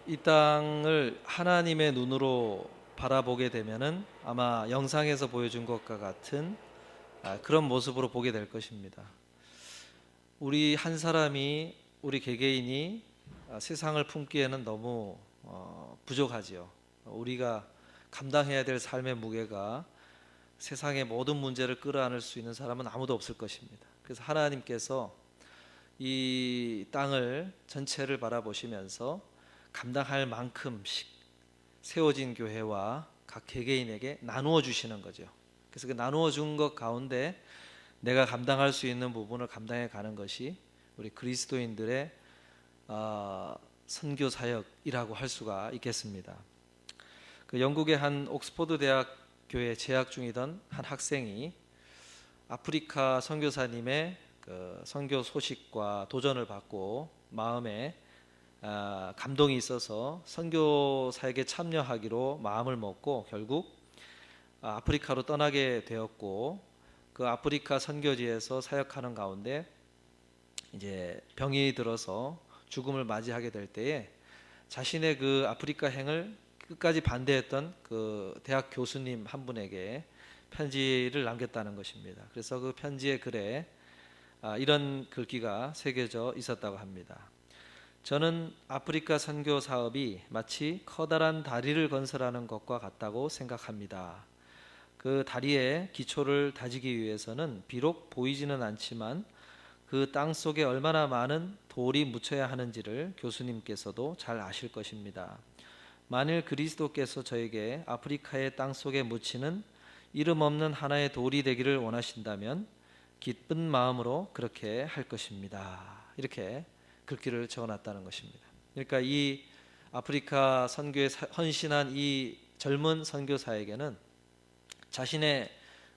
이 땅을 하나님의 눈으로 바라보게 되면은 아마 영상에서 보여준 것과 같은 그런 모습으로 보게 될 것입니다. 우리 한 사람이, 우리 개개인이 세상을 품기에는 너무 부족하지요. 우리가 감당해야 될 삶의 무게가 세상의 모든 문제를 끌어안을 수 있는 사람은 아무도 없을 것입니다. 그래서 하나님께서 이 땅을 전체를 바라보시면서 감당할 만큼씩 세워진 교회와 각 개개인에게 나누어 주시는 거죠. 그래서 그 나누어 준 것 가운데 내가 감당할 수 있는 부분을 감당해 가는 것이 우리 그리스도인들의 선교 사역이라고 할 수가 있겠습니다. 그 영국의 한 옥스퍼드 대학교에 재학 중이던 한 학생이 아프리카 선교사님의 그 선교 소식과 도전을 받고 마음에 감동이 있어서 선교 사역에 참여하기로 마음을 먹고 결국 아프리카로 떠나게 되었고, 그 아프리카 선교지에서 사역하는 가운데 이제 병이 들어서 죽음을 맞이하게 될 때에 자신의 그 아프리카 행을 끝까지 반대했던 그 대학 교수님 한 분에게 편지를 남겼다는 것입니다. 그래서 그 편지의 글에 이런 글귀가 새겨져 있었다고 합니다. 저는 아프리카 선교 사업이 마치 커다란 다리를 건설하는 것과 같다고 생각합니다. 그 다리의 기초를 다지기 위해서는 비록 보이지는 않지만 그 땅 속에 얼마나 많은 돌이 묻혀야 하는지를 교수님께서도 잘 아실 것입니다. 만일 그리스도께서 저에게 아프리카의 땅 속에 묻히는 이름 없는 하나의 돌이 되기를 원하신다면 기쁜 마음으로 그렇게 할 것입니다. 이렇게 글귀를 적어놨다는 것입니다. 그러니까 이 아프리카 선교에 헌신한 이 젊은 선교사에게는 자신의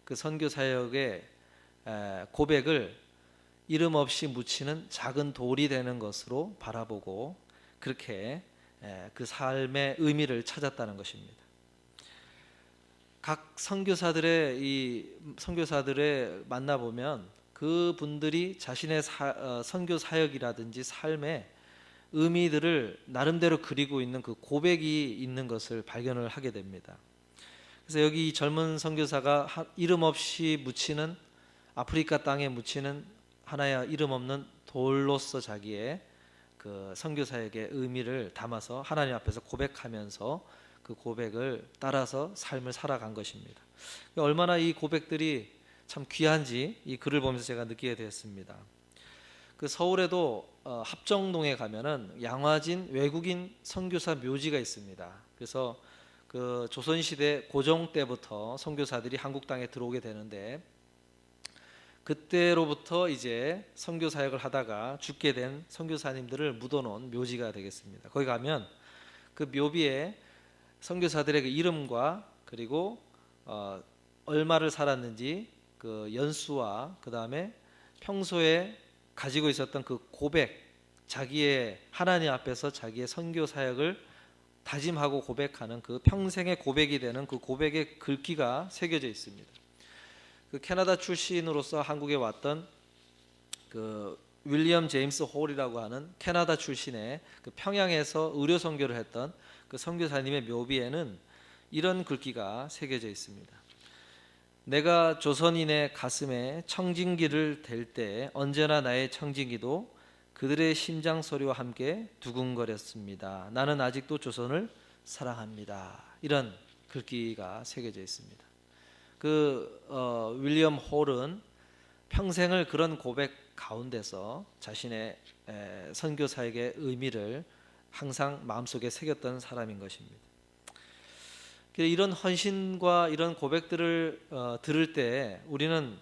그 선교 사역의 고백을 이름 없이 묻히는 작은 돌이 되는 것으로 바라보고 그렇게 그 삶의 의미를 찾았다는 것입니다. 각 선교사들의 만나보면 그분들이 자신의 선교 사역이라든지 삶의 의미들을 나름대로 그리고 있는 그 고백이 있는 것을 발견을 하게 됩니다. 그래서 여기 이 젊은 선교사가 이름 없이 묻히는, 아프리카 땅에 묻히는 하나의 이름 없는 돌로서 자기의 그 선교 사역의 의미를 담아서 하나님 앞에서 고백하면서 그 고백을 따라서 삶을 살아간 것입니다. 얼마나 이 고백들이 참 귀한지 이 글을 보면서 제가 느끼게 되었습니다. 그 서울에도 합정동에 가면은 양화진 외국인 선교사 묘지가 있습니다. 그래서 그 조선시대 고종 때부터 선교사들이 한국 땅에 들어오게 되는데, 그때로부터 이제 선교 사역을 하다가 죽게 된 선교사님들을 묻어놓은 묘지가 되겠습니다. 거기 가면 그 묘비에 선교사들의 그 이름과 그리고 얼마를 살았는지 그 연수와 그 다음에 평소에 가지고 있었던 그 고백, 자기의 하나님 앞에서 자기의 선교 사역을 다짐하고 고백하는 그 평생의 고백이 되는 그 고백의 글귀가 새겨져 있습니다. 그 캐나다 출신으로서 한국에 왔던 그 윌리엄 제임스 홀이라고 하는 캐나다 출신의 그 평양에서 의료 선교를 했던 그 선교사님의 묘비에는 이런 글귀가 새겨져 있습니다. 내가 조선인의 가슴에 청진기를 댈 때 언제나 나의 청진기도 그들의 심장 소리와 함께 두근거렸습니다. 나는 아직도 조선을 사랑합니다. 이런 글귀가 새겨져 있습니다. 그 윌리엄 홀은 평생을 그런 고백 가운데서 자신의 선교 사역의 의미를 항상 마음속에 새겼던 사람인 것입니다. 이런 헌신과 이런 고백들을 들을 때 우리는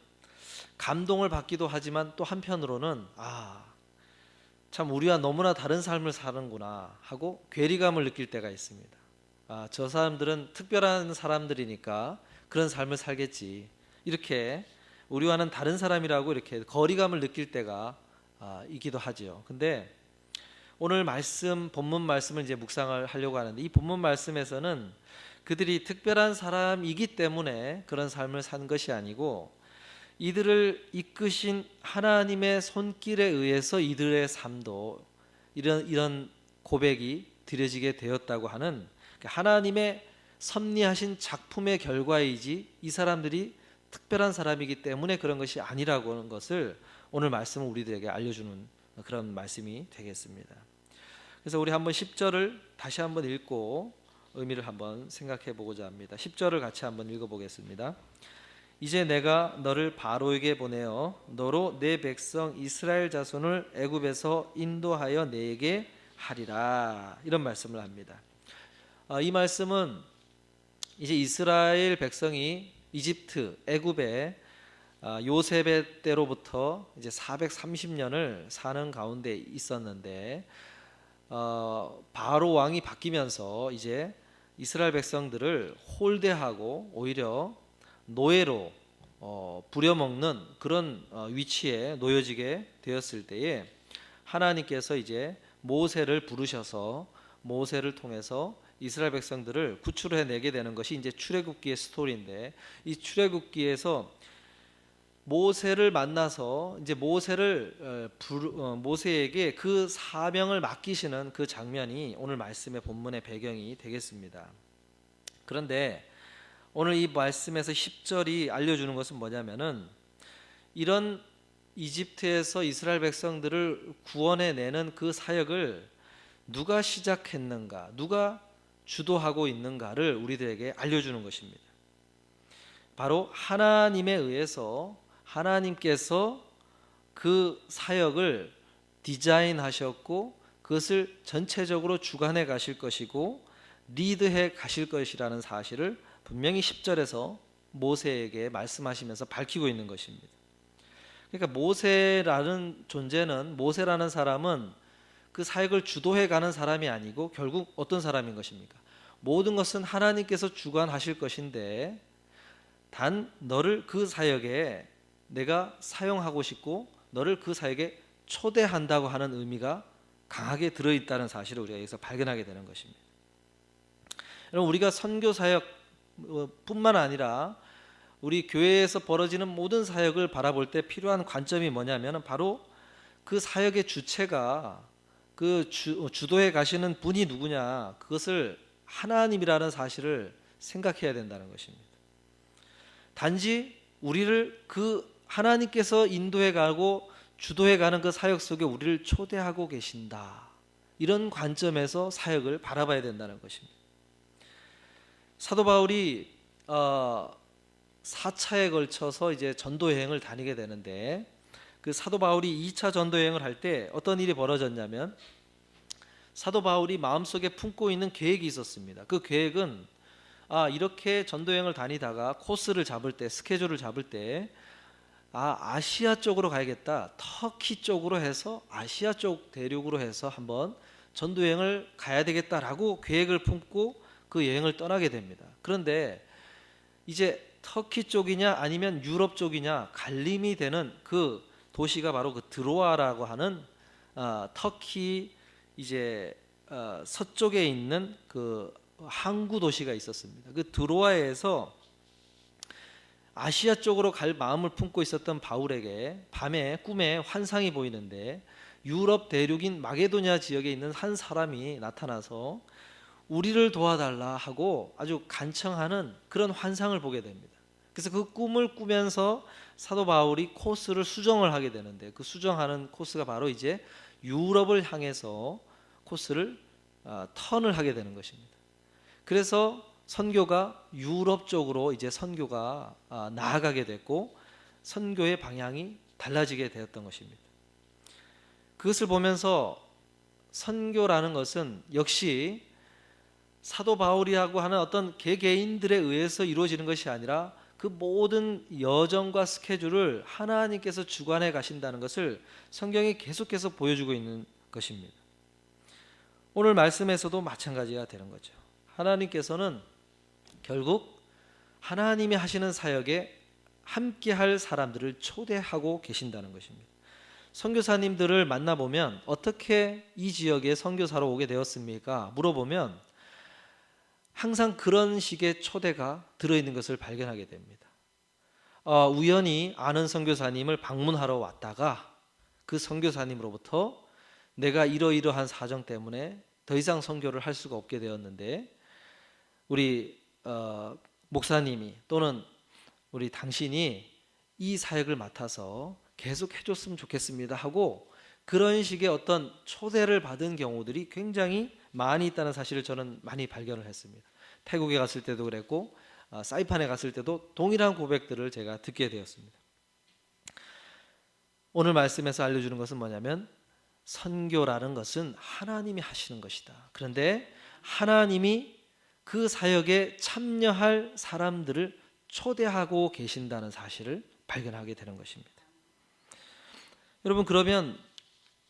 감동을 받기도 하지만 또 한편으로는 참 우리와 너무나 다른 삶을 사는구나 하고 괴리감을 느낄 때가 있습니다. 저 사람들은 특별한 사람들이니까 그런 삶을 살겠지, 이렇게 우리와는 다른 사람이라고 이렇게 거리감을 느낄 때가 있기도 하지요. 근데 오늘 본문 말씀을 이제 묵상을 하려고 하는데, 이 본문 말씀에서는 그들이 특별한 사람이기 때문에 그런 삶을 산 것이 아니고 이들을 이끄신 하나님의 손길에 의해서 이들의 삶도 이런 고백이 드려지게 되었다고 하는 하나님의 섭리하신 작품의 결과이지 이 사람들이 특별한 사람이기 때문에 그런 것이 아니라고 하는 것을 오늘 말씀은 우리들에게 알려주는 그런 말씀이 되겠습니다. 그래서 우리 한번 10절을 다시 한번 읽고 의미를 한번 생각해 보고자 합니다. 10절을 같이 한번 읽어보겠습니다. 이제 내가 너를 바로에게 보내어 너로 내 백성 이스라엘 자손을 애굽에서 인도하여 내게 하리라, 이런 말씀을 합니다. 이 말씀은 이제 이스라엘 백성이 이집트 애굽에 요셉의 때로부터 이제 430년을 사는 가운데 있었는데 바로 왕이 바뀌면서 이제 이스라엘 백성들을 홀대하고 오히려 노예로 부려먹는 그런 위치에 놓여지게 되었을 때에 하나님께서 이제 모세를 부르셔서 모세를 통해서 이스라엘 백성들을 구출해내게 되는 것이 이제 출애굽기의 스토리인데, 이 출애굽기에서 모세를 만나서 이제 모세에게 그 사명을 맡기시는 그 장면이 오늘 말씀의 본문의 배경이 되겠습니다. 그런데 오늘 이 말씀에서 10절이 알려주는 것은 뭐냐면은, 이런 이집트에서 이스라엘 백성들을 구원해내는 그 사역을 누가 시작했는가, 누가 주도하고 있는가를 우리들에게 알려주는 것입니다. 바로 하나님에 의해서 하나님께서 그 사역을 디자인하셨고 그것을 전체적으로 주관해 가실 것이고 리드해 가실 것이라는 사실을 분명히 10절에서 모세에게 말씀하시면서 밝히고 있는 것입니다. 그러니까 모세라는 존재는, 모세라는 사람은 그 사역을 주도해 가는 사람이 아니고 결국 어떤 사람인 것입니까? 모든 것은 하나님께서 주관하실 것인데 단 너를 그 사역에 내가 사용하고 싶고 너를 그 사역에 초대한다고 하는 의미가 강하게 들어있다는 사실을 우리가 여기서 발견하게 되는 것입니다. 여러분, 우리가 선교 사역 뿐만 아니라 우리 교회에서 벌어지는 모든 사역을 바라볼 때 필요한 관점이 뭐냐면 바로 그 사역의 주체가, 그 주도해 가시는 분이 누구냐, 그것을 하나님이라는 사실을 생각해야 된다는 것입니다. 단지 우리를 그 하나님께서 인도해 가고 주도해 가는 그 사역 속에 우리를 초대하고 계신다, 이런 관점에서 사역을 바라봐야 된다는 것입니다. 사도 바울이 4차에 걸쳐서 이제 전도 여행을 다니게 되는데, 그 사도 바울이 2차 전도 여행을 할 때 어떤 일이 벌어졌냐면, 사도 바울이 마음속에 품고 있는 계획이 있었습니다. 그 계획은 이렇게 전도 여행을 다니다가 코스를 잡을 때, 스케줄을 잡을 때 아시아 쪽으로 가야겠다, 터키 쪽으로 해서 아시아 쪽 대륙으로 해서 한번 전도 여행을 가야 되겠다라고 계획을 품고 그 여행을 떠나게 됩니다. 그런데 이제 터키 쪽이냐 아니면 유럽 쪽이냐 갈림이 되는 그 도시가 바로 그 드로아라고 하는 터키 이제 서쪽에 있는 그 항구 도시가 있었습니다. 그 드로아에서 아시아 쪽으로 갈 마음을 품고 있었던 바울에게 밤에 꿈에 환상이 보이는데, 유럽 대륙인 마게도냐 지역에 있는 한 사람이 나타나서 우리를 도와달라 하고 아주 간청하는 그런 환상을 보게 됩니다. 그래서 그 꿈을 꾸면서 사도 바울이 코스를 수정을 하게 되는데, 그 수정하는 코스가 바로 이제 유럽을 향해서 코스를 턴을 하게 되는 것입니다. 그래서 선교가 유럽 쪽으로 이제 선교가 나아가게 됐고 선교의 방향이 달라지게 되었던 것입니다. 그것을 보면서 선교라는 것은 역시 사도 바울이라고 하는 어떤 개개인들에 의해서 이루어지는 것이 아니라 그 모든 여정과 스케줄을 하나님께서 주관해 가신다는 것을 성경이 계속해서 보여주고 있는 것입니다. 오늘 말씀에서도 마찬가지가 되는 거죠. 하나님께서는 결국 하나님이 하시는 사역에 함께할 사람들을 초대하고 계신다는 것입니다. 선교사님들을 만나보면 어떻게 이 지역에 선교사로 오게 되었습니까? 물어보면 항상 그런 식의 초대가 들어있는 것을 발견하게 됩니다. 우연히 아는 선교사님을 방문하러 왔다가 그 선교사님으로부터 내가 이러이러한 사정 때문에 더 이상 선교를 할 수가 없게 되었는데 우리 목사님이 또는 우리 당신이 이 사역을 맡아서 계속 해줬으면 좋겠습니다 하고 그런 식의 어떤 초대를 받은 경우들이 굉장히 많이 있다는 사실을 저는 많이 발견을 했습니다. 태국에 갔을 때도 그랬고 사이판에 갔을 때도 동일한 고백들을 제가 듣게 되었습니다. 오늘 말씀에서 알려주는 것은 뭐냐면 선교라는 것은 하나님이 하시는 것이다. 그런데 하나님이 그 사역에 참여할 사람들을 초대하고 계신다는 사실을 발견하게 되는 것입니다. 여러분, 그러면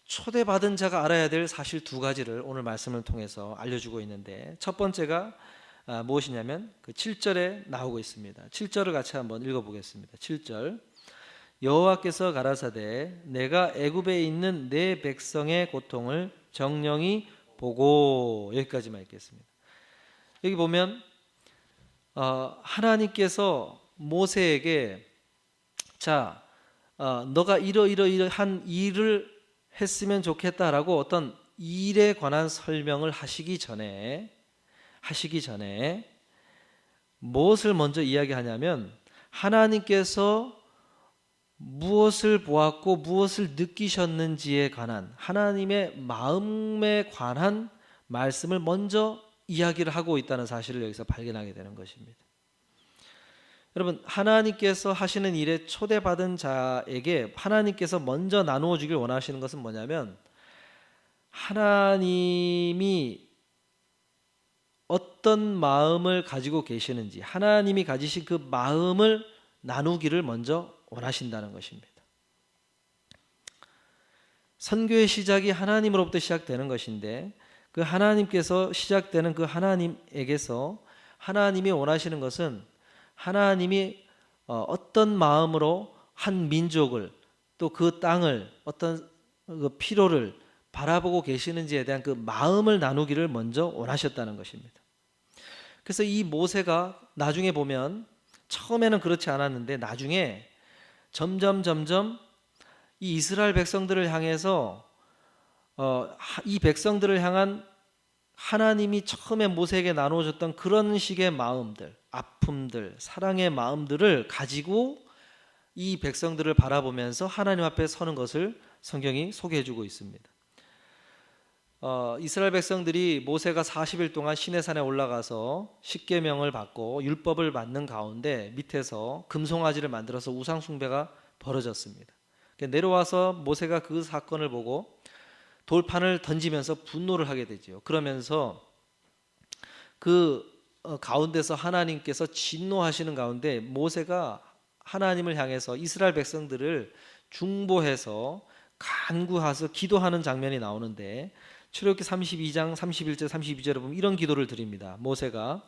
초대받은 자가 알아야 될 사실 두 가지를 오늘 말씀을 통해서 알려주고 있는데, 첫 번째가 무엇이냐면 그 7절에 나오고 있습니다. 7절을 같이 한번 읽어보겠습니다. 7절, 여호와께서 가라사대 내가 애굽에 있는 내 백성의 고통을 정령이 보고, 여기까지만 읽겠습니다. 여기 보면 하나님께서 모세에게 자, 너가 이러한 일을 했으면 좋겠다라고 어떤 일에 관한 설명을 하시기 전에 무엇을 먼저 이야기하냐면 하나님께서 무엇을 보았고 무엇을 느끼셨는지에 관한 하나님의 마음에 관한 말씀을 먼저 이야기를 하고 있다는 사실을 여기서 발견하게 되는 것입니다. 여러분, 하나님께서 하시는 일에 초대받은 자에게 하나님께서 먼저 나누어 주길 원하시는 것은 뭐냐면 하나님이 어떤 마음을 가지고 계시는지, 하나님이 가지신 그 마음을 나누기를 먼저 원하신다는 것입니다. 선교의 시작이 하나님으로부터 시작되는 것인데 그 하나님께서 시작되는 그 하나님에게서 하나님이 원하시는 것은 하나님이 어떤 마음으로 한 민족을 또 그 땅을 어떤 그 필요를 바라보고 계시는지에 대한 그 마음을 나누기를 먼저 원하셨다는 것입니다. 그래서 이 모세가 나중에 보면 처음에는 그렇지 않았는데 나중에 점점 이 이스라엘 백성들을 향해서 이 백성들을 향한 하나님이 처음에 모세에게 나누어줬던 그런 식의 마음들, 아픔들, 사랑의 마음들을 가지고 이 백성들을 바라보면서 하나님 앞에 서는 것을 성경이 소개해주고 있습니다. 이스라엘 백성들이 모세가 40일 동안 시내산에 올라가서 십계명을 받고 율법을 받는 가운데 밑에서 금송아지를 만들어서 우상 숭배가 벌어졌습니다. 내려와서 모세가 그 사건을 보고 돌판을 던지면서 분노를 하게 되죠. 그러면서 그 가운데서 하나님께서 진노하시는 가운데 모세가 하나님을 향해서 이스라엘 백성들을 중보해서 간구해서 기도하는 장면이 나오는데 출애굽기 32장 31절 32절에 보면 이런 기도를 드립니다. 모세가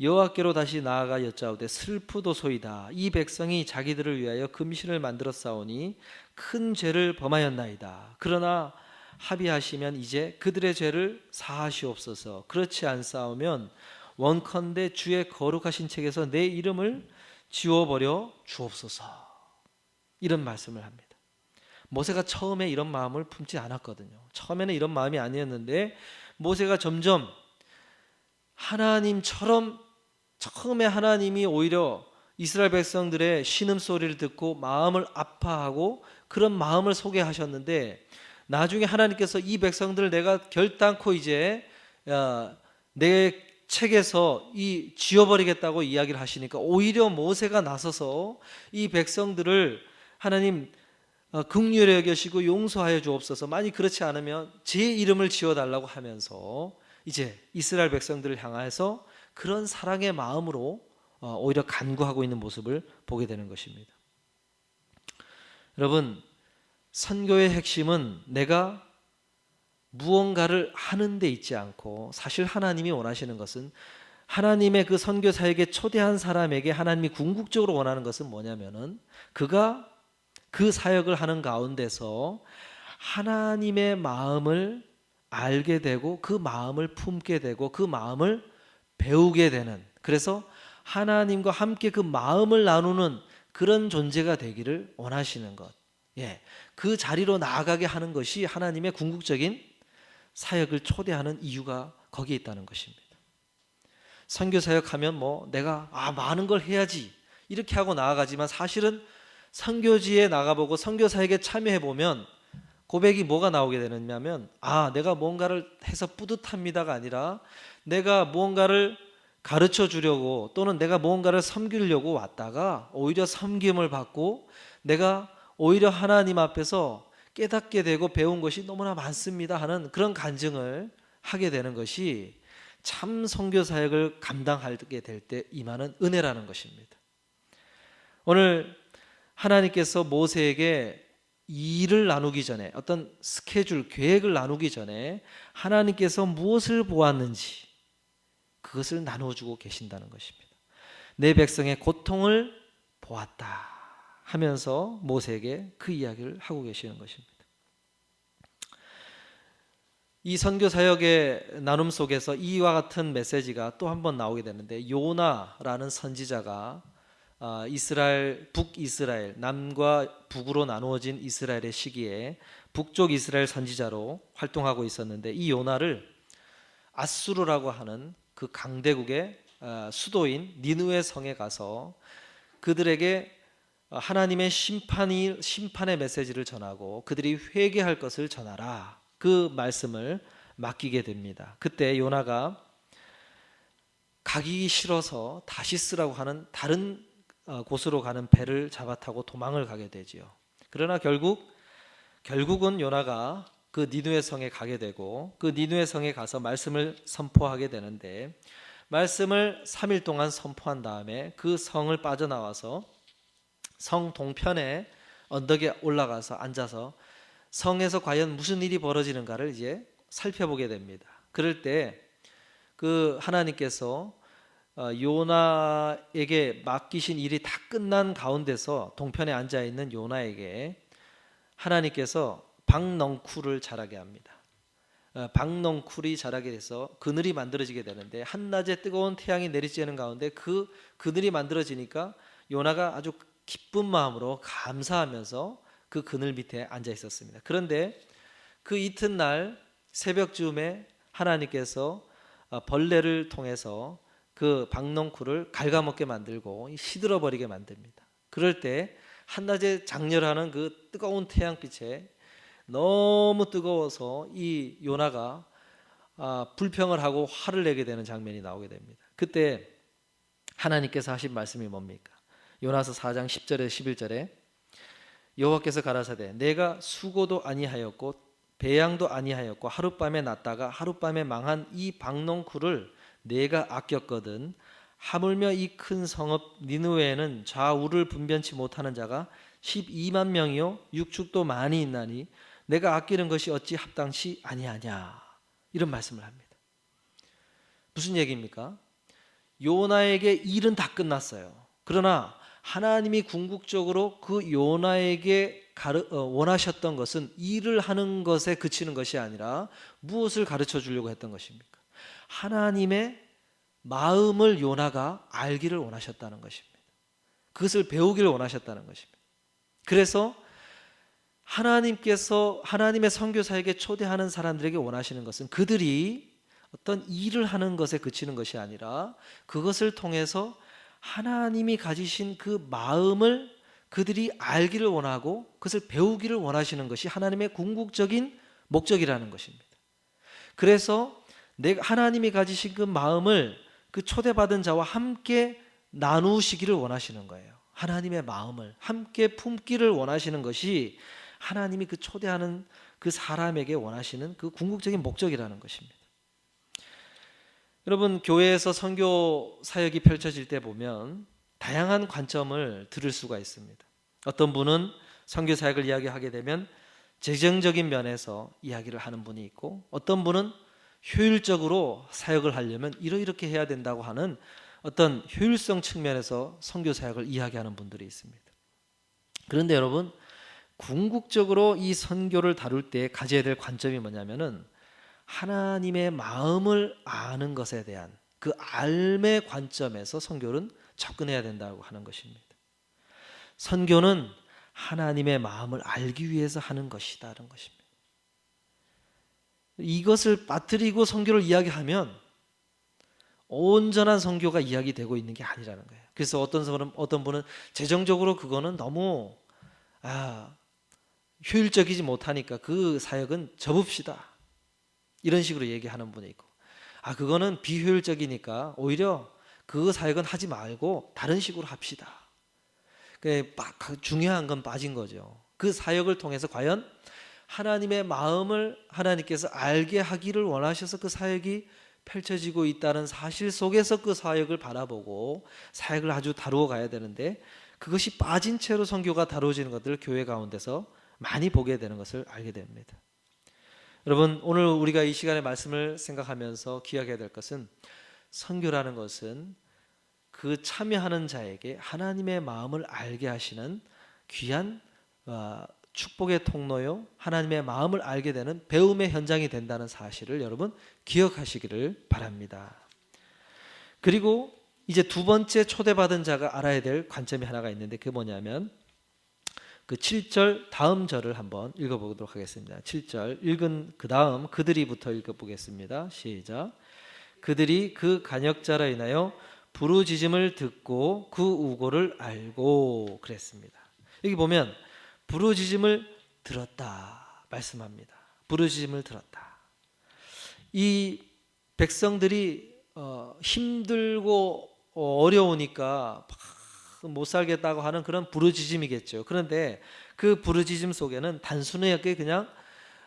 여호와께로 다시 나아가 여짜오되 슬프도소이다. 이 백성이 자기들을 위하여 금신을 만들었사오니 큰 죄를 범하였나이다. 그러나 합의하시면 이제 그들의 죄를 사하시옵소서. 그렇지 않사오면 원컨대 주의 거룩하신 책에서 내 이름을 지워버려 주옵소서. 이런 말씀을 합니다. 모세가 처음에 이런 마음을 품지 않았거든요. 처음에는 이런 마음이 아니었는데 모세가 점점 하나님처럼 처음에 하나님이 오히려 이스라엘 백성들의 신음소리를 듣고 마음을 아파하고 그런 마음을 소개하셨는데 나중에 하나님께서 이 백성들을 내가 결단코 이제 내 책에서 지워버리겠다고 이야기를 하시니까 오히려 모세가 나서서 이 백성들을 하나님 긍휼히 여기시고 용서하여 주옵소서. 만약 그렇지 않으면 제 이름을 지워달라고 하면서 이제 이스라엘 백성들을 향해서 그런 사랑의 마음으로 오히려 간구하고 있는 모습을 보게 되는 것입니다. 여러분, 선교의 핵심은 내가 무언가를 하는 데 있지 않고 사실 하나님이 원하시는 것은 하나님의 그 선교 사역에 초대한 사람에게 하나님이 궁극적으로 원하는 것은 뭐냐면은 그가 그 사역을 하는 가운데서 하나님의 마음을 알게 되고 그 마음을 품게 되고 그 마음을 배우게 되는, 그래서 하나님과 함께 그 마음을 나누는 그런 존재가 되기를 원하시는 것, 그 자리로 나아가게 하는 것이 하나님의 궁극적인 사역을 초대하는 이유가 거기에 있다는 것입니다. 선교 사역하면 뭐 내가 많은 걸 해야지 이렇게 하고 나아가지만 사실은 선교지에 나가보고 선교 사역에 참여해 보면 고백이 뭐가 나오게 되느냐면 내가 뭔가를 해서 뿌듯합니다가 아니라 내가 무언가를 가르쳐 주려고 또는 내가 무언가를 섬기려고 왔다가 오히려 섬김을 받고 내가 오히려 하나님 앞에서 깨닫게 되고 배운 것이 너무나 많습니다 하는 그런 간증을 하게 되는 것이 참 선교 사역을 감당하게 될 때 임하는 은혜라는 것입니다. 오늘 하나님께서 모세에게 일을 나누기 전에 어떤 스케줄, 계획을 나누기 전에 하나님께서 무엇을 보았는지 그것을 나눠주고 계신다는 것입니다. 내 백성의 고통을 보았다 하면서 모세에게 그 이야기를 하고 계시는 것입니다. 이 선교 사역의 나눔 속에서 이와 같은 메시지가 또 한 번 나오게 되는데 요나라는 선지자가 이스라엘, 북이스라엘, 남과 북으로 나누어진 이스라엘의 시기에 북쪽 이스라엘 선지자로 활동하고 있었는데 이 요나를 아수르라고 하는 그 강대국의 수도인 니느웨 성에 가서 그들에게 하나님의 심판의 메시지를 전하고 그들이 회개할 것을 전하라 그 말씀을 맡기게 됩니다. 그때 요나가 가기 싫어서 다시스라고 하는 다른 곳으로 가는 배를 잡아 타고 도망을 가게 되지요. 그러나 결국은 요나가 그 니느웨 성에 가게 되고 그 니느웨 성에 가서 말씀을 선포하게 되는데 말씀을 3일 동안 선포한 다음에 그 성을 빠져나와서 성 동편에 언덕에 올라가서 앉아서 성에서 과연 무슨 일이 벌어지는가를 이제 살펴보게 됩니다. 그럴 때 그 하나님께서 요나에게 맡기신 일이 다 끝난 가운데서 동편에 앉아 있는 요나에게 하나님께서 박넝쿨을 자라게 합니다. 박넝쿨이 자라게 돼서 그늘이 만들어지게 되는데 한낮에 뜨거운 태양이 내리쬐는 가운데 그 그늘이 만들어지니까 요나가 아주 기쁜 마음으로 감사하면서 그 그늘 밑에 앉아 있었습니다. 그런데 그 이튿날 새벽쯤에 하나님께서 벌레를 통해서 그 박넝쿨을 갉아먹게 만들고 시들어 버리게 만듭니다. 그럴 때 한낮에 장렬하는 그 뜨거운 태양빛에 너무 뜨거워서 이 요나가 불평을 하고 화를 내게 되는 장면이 나오게 됩니다. 그때 하나님께서 하신 말씀이 뭡니까? 요나서 4장 10절에 11절에 여호와께서 가라사대 내가 수고도 아니하였고 배양도 아니하였고 하룻밤에 났다가 하룻밤에 망한 이 박넝쿨을 내가 아꼈거든 하물며 이 큰 성읍 니느웨에는 좌우를 분변치 못하는 자가 12만 명이요 육축도 많이 있나니 내가 아끼는 것이 어찌 합당치 아니하냐 이런 말씀을 합니다. 무슨 얘기입니까? 요나에게 일은 다 끝났어요. 그러나 하나님이 궁극적으로 그 요나에게 원하셨던 것은 일을 하는 것에 그치는 것이 아니라 무엇을 가르쳐 주려고 했던 것입니까? 하나님의 마음을 요나가 알기를 원하셨다는 것입니다. 그것을 배우기를 원하셨다는 것입니다. 그래서 하나님께서 하나님의 선교사에게 초대하는 사람들에게 원하시는 것은 그들이 어떤 일을 하는 것에 그치는 것이 아니라 그것을 통해서 하나님이 가지신 그 마음을 그들이 알기를 원하고 그것을 배우기를 원하시는 것이 하나님의 궁극적인 목적이라는 것입니다. 그래서 하나님이 가지신 그 마음을 그 초대받은 자와 함께 나누시기를 원하시는 거예요. 하나님의 마음을 함께 품기를 원하시는 것이 하나님이 그 초대하는 그 사람에게 원하시는 그 궁극적인 목적이라는 것입니다. 여러분, 교회에서 선교 사역이 펼쳐질 때 보면 다양한 관점을 들을 수가 있습니다. 어떤 분은 선교 사역을 이야기하게 되면 재정적인 면에서 이야기를 하는 분이 있고 어떤 분은 효율적으로 사역을 하려면 이렇게 해야 된다고 하는 어떤 효율성 측면에서 선교 사역을 이야기하는 분들이 있습니다. 그런데 여러분, 궁극적으로 이 선교를 다룰 때 가져야 될 관점이 뭐냐면은 하나님의 마음을 아는 것에 대한 그 알의 관점에서 선교는 접근해야 된다고 하는 것입니다. 선교는 하나님의 마음을 알기 위해서 하는 것이다라는 것입니다. 이것을 빠뜨리고 선교를 이야기하면 온전한 선교가 이야기되고 있는 게 아니라는 거예요. 그래서 어떤 분은 재정적으로 그거는 너무 효율적이지 못하니까 그 사역은 접읍시다, 이런 식으로 얘기하는 분이 있고, 그거는 비효율적이니까 오히려 그 사역은 하지 말고 다른 식으로 합시다. 중요한 건 빠진 거죠. 그 사역을 통해서 과연 하나님의 마음을 하나님께서 알게 하기를 원하셔서 그 사역이 펼쳐지고 있다는 사실 속에서 그 사역을 바라보고 사역을 아주 다루어 가야 되는데, 그것이 빠진 채로 선교가 다루어지는 것들을 교회 가운데서 많이 보게 되는 것을 알게 됩니다. 여러분, 오늘 우리가 이 시간의 말씀을 생각하면서 기억해야 될 것은, 선교라는 것은 그 참여하는 자에게 하나님의 마음을 알게 하시는 귀한 축복의 통로요, 하나님의 마음을 알게 되는 배움의 현장이 된다는 사실을 여러분 기억하시기를 바랍니다. 그리고 이제 두 번째 초대받은 자가 알아야 될 관점이 하나가 있는데, 그게 뭐냐면 그 7절 다음 절을 한번 읽어보도록 하겠습니다. 7절 읽은 그 다음 그들이부터 읽어보겠습니다. 시작. 그들이 그 간역자로 인하여 부르짖음을 듣고 그 우고를 알고 그랬습니다. 여기 보면 부르짖음을 들었다 말씀합니다. 부르짖음을 들었다. 이 백성들이 힘들고 어려우니까 못 살겠다고 하는 그런 부르짖음이겠죠. 그런데 그 부르짖음 속에는 단순하게 그냥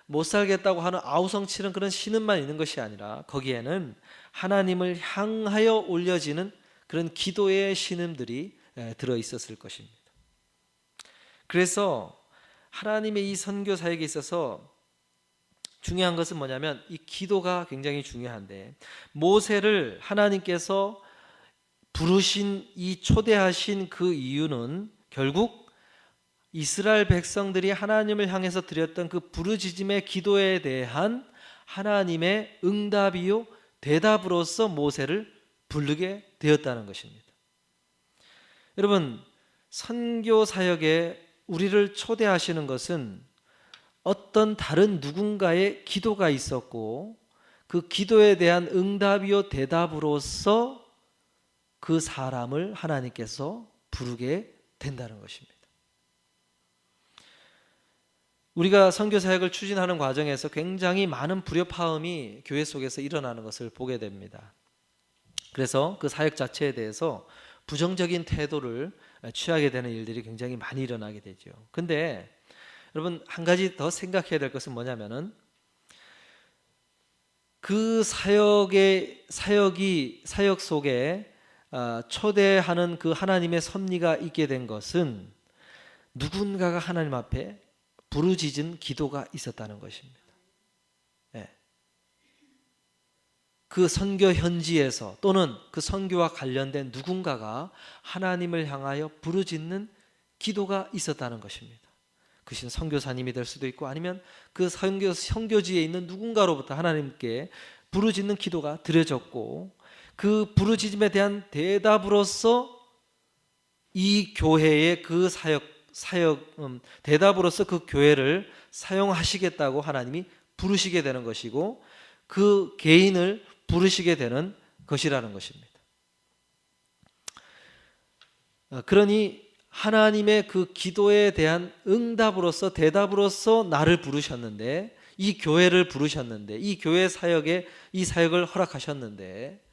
못 살겠다고 하는 아우성치는 그런 신음만 있는 것이 아니라, 거기에는 하나님을 향하여 올려지는 그런 기도의 신음들이 들어 있었을 것입니다. 그래서 하나님의 이 선교 사역에 있어서 중요한 것은 뭐냐면 이 기도가 굉장히 중요한데, 모세를 하나님께서 부르신 이 초대하신 그 이유는 결국 이스라엘 백성들이 하나님을 향해서 드렸던 그 부르짖음의 기도에 대한 하나님의 응답이요 대답으로서 모세를 부르게 되었다는 것입니다. 여러분, 선교 사역에 우리를 초대하시는 것은 어떤 다른 누군가의 기도가 있었고, 그 기도에 대한 응답이요 대답으로서 그 사람을 하나님께서 부르게 된다는 것입니다. 우리가 선교 사역을 추진하는 과정에서 굉장히 많은 불협화음이 교회 속에서 일어나는 것을 보게 됩니다. 그래서 그 사역 자체에 대해서 부정적인 태도를 취하게 되는 일들이 굉장히 많이 일어나게 되죠. 근데 여러분, 한 가지 더 생각해야 될 것은 뭐냐면은, 그 사역 속에 초대하는 그 하나님의 섭리가 있게 된 것은 누군가가 하나님 앞에 부르짖은 기도가 있었다는 것입니다. 그 선교 현지에서 또는 그 선교와 관련된 누군가가 하나님을 향하여 부르짖는 기도가 있었다는 것입니다. 그것은 선교사님이 될 수도 있고, 아니면 그 선교지에 있는 누군가로부터 하나님께 부르짖는 기도가 드려졌고, 그 부르짖음에 대한 대답으로서 이 교회의 그 대답으로서 그 교회를 사용하시겠다고 하나님이 부르시게 되는 것이고, 그 개인을 부르시게 되는 것이라는 것입니다. 그러니 하나님의 그 기도에 대한 응답으로서 대답으로서 나를 부르셨는데, 이 교회를 부르셨는데, 이 교회 사역에 이 사역을 허락하셨는데,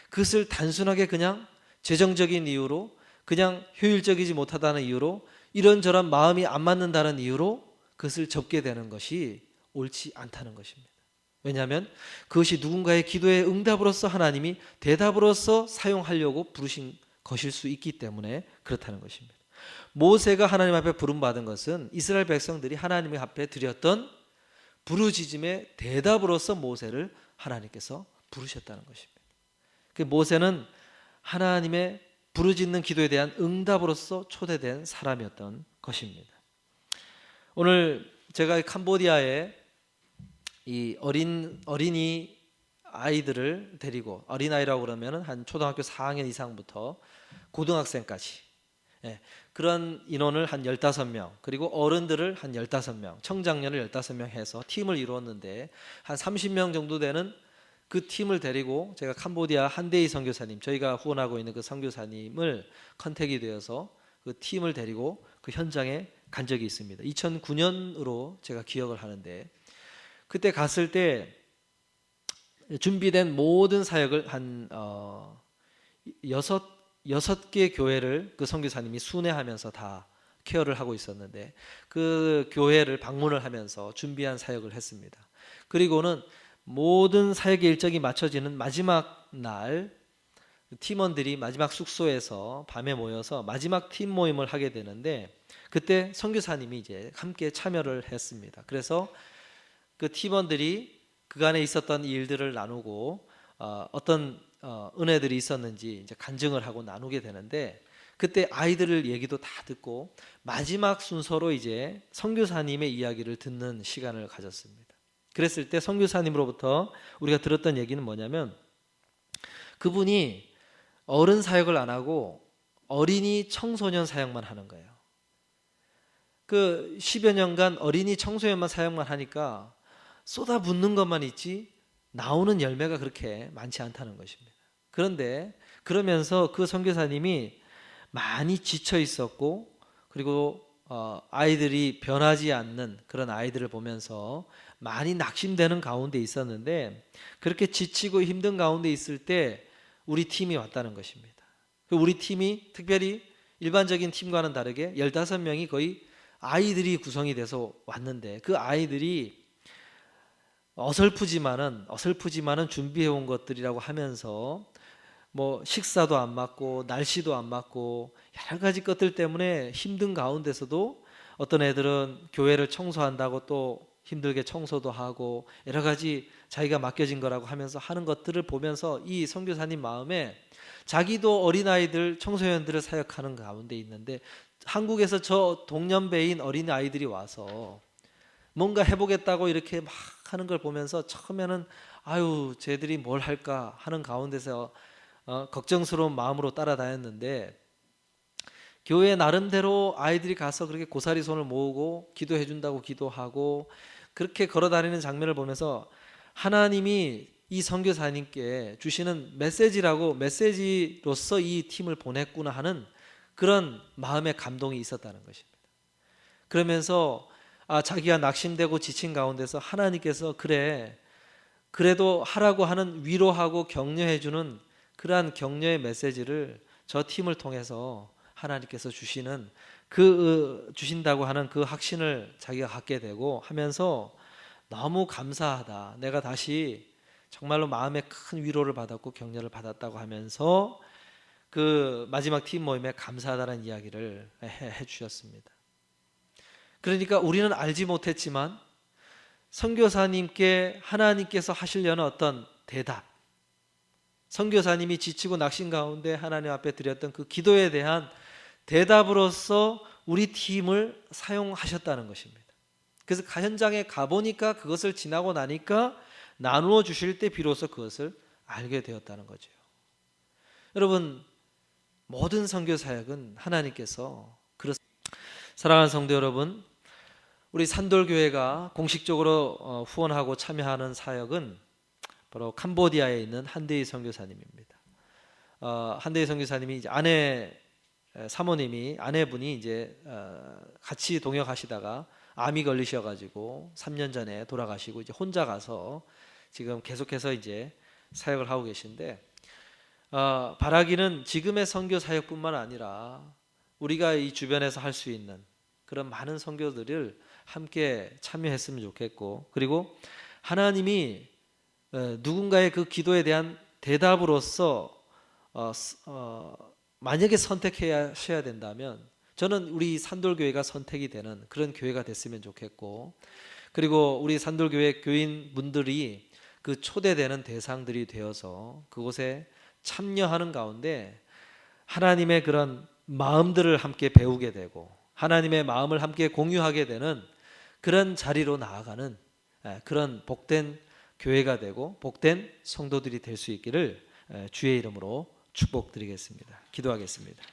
그것을 단순하게 그냥 재정적인 이유로, 그냥 효율적이지 못하다는 이유로, 이런저런 마음이 안 맞는다는 이유로 그것을 접게 되는 것이 옳지 않다는 것입니다. 왜냐하면 그것이 누군가의 기도의 응답으로서 하나님이 대답으로서 사용하려고 부르신 것일 수 있기 때문에 그렇다는 것입니다. 모세가 하나님 앞에 부름받은 것은 이스라엘 백성들이 하나님 앞에 드렸던 부르짖음의 대답으로서 모세를 하나님께서 부르셨다는 것입니다. 모세는 하나님의 부르짖는 기도에 대한 응답으로서 초대된 사람이었던 것입니다. 오늘 제가 캄보디아에 이 어린이 아이들을 데리고, 어린아이라고 그러면 한 초등학교 4학년 이상부터 고등학생까지 그런 인원을 한 15명, 그리고 어른들을 한 15명, 청장년을 15명 해서 팀을 이루었는데 한 30명 정도 되는 그 팀을 데리고 제가 캄보디아 한대희 선교사님, 저희가 후원하고 있는 그 선교사님을 컨택이 되어서 그 팀을 데리고 그 현장에 간 적이 있습니다. 2009년으로 제가 기억을 하는데, 그때 갔을 때 준비된 모든 사역을 한 여섯 개 교회를 그 선교사님이 순회하면서 다 케어를 하고 있었는데, 그 교회를 방문을 하면서 준비한 사역을 했습니다. 그리고는 모든 사역의 일정이 맞춰지는 마지막 날 팀원들이 마지막 숙소에서 밤에 모여서 마지막 팀 모임을 하게 되는데, 그때 선교사님이 이제 함께 참여를 했습니다. 그래서 그 팀원들이 그간에 있었던 일들을 나누고 어떤 은혜들이 있었는지 이제 간증을 하고 나누게 되는데, 그때 아이들 얘기도 다 듣고 마지막 순서로 이제 선교사님의 이야기를 듣는 시간을 가졌습니다. 그랬을 때 선교사님으로부터 우리가 들었던 얘기는 뭐냐면, 그분이 어른 사역을 안 하고 어린이 청소년 사역만 하는 거예요. 그 10여 년간 어린이 청소년만 사역만 하니까 쏟아붓는 것만 있지 나오는 열매가 그렇게 많지 않다는 것입니다. 그런데 그러면서 그 선교사님이 많이 지쳐 있었고, 그리고 아이들이 변하지 않는 그런 아이들을 보면서 많이 낙심되는 가운데 있었는데, 그렇게 지치고 힘든 가운데 있을 때 우리 팀이 왔다는 것입니다. 우리 팀이 특별히 일반적인 팀과는 다르게 15명이 거의 아이들이 구성이 돼서 왔는데, 그 아이들이 어설프지만은 준비해온 것들이라고 하면서 뭐 식사도 안 맞고 날씨도 안 맞고 여러 가지 것들 때문에 힘든 가운데서도 어떤 애들은 교회를 청소한다고 또 힘들게 청소도 하고 여러 가지 자기가 맡겨진 거라고 하면서 하는 것들을 보면서 이 선교사님 마음에 자기도 어린아이들 청소년들을 사역하는 가운데 있는데, 한국에서 저 동년배인 어린아이들이 와서 뭔가 해보겠다고 이렇게 막 하는 걸 보면서 처음에는 아유 쟤들이 뭘 할까 하는 가운데서 걱정스러운 마음으로 따라다녔는데, 교회 나름대로 아이들이 가서 그렇게 고사리 손을 모으고 기도해 준다고 기도하고 그렇게 걸어다니는 장면을 보면서 하나님이 이 선교사님께 주시는 메시지로서 이 팀을 보냈구나 하는 그런 마음의 감동이 있었다는 것입니다. 그러면서 자기가 낙심되고 지친 가운데서 하나님께서 그래도 하라고 하는 위로하고 격려해 주는 그러한 격려의 메시지를 저 팀을 통해서 하나님께서 주신다고 하는 그 확신을 자기가 갖게 되고 하면서 너무 감사하다, 내가 다시 정말로 마음에 큰 위로를 받았고 격려를 받았다고 하면서 그 마지막 팀 모임에 감사하다는 이야기를 해 주셨습니다. 그러니까 우리는 알지 못했지만 선교사님께 하나님께서 하시려는 어떤 대답, 선교사님이 지치고 낙심 가운데 하나님 앞에 드렸던 그 기도에 대한 대답으로서 우리 팀을 사용하셨다는 것입니다. 그래서 현장에 가보니까 그것을 지나고 나니까 나누어 주실 때 비로소 그것을 알게 되었다는 거죠. 여러분, 모든 선교 사역은 하나님께서 사랑하는 성도 여러분, 우리 산돌교회가 공식적으로 후원하고 참여하는 사역은 바로 캄보디아에 있는 한대희 선교사님입니다. 한대희 선교사님이 이제 아내분이 이제 같이 동역하시다가 암이 걸리셔가지고 3년 전에 돌아가시고 이제 혼자 가서 지금 계속해서 이제 사역을 하고 계신데, 바라기는 지금의 선교 사역뿐만 아니라 우리가 이 주변에서 할 수 있는 그런 많은 선교들을 함께 참여했으면 좋겠고, 그리고 하나님이 누군가의 그 기도에 대한 대답으로서 만약에 선택해야 된다면 저는 우리 산돌교회가 선택이 되는 그런 교회가 됐으면 좋겠고, 그리고 우리 산돌교회 교인분들이 그 초대되는 대상들이 되어서 그곳에 참여하는 가운데 하나님의 그런 마음들을 함께 배우게 되고 하나님의 마음을 함께 공유하게 되는 그런 자리로 나아가는 그런 복된 교회가 되고 복된 성도들이 될 수 있기를 주의 이름으로 축복드리겠습니다. 기도하겠습니다.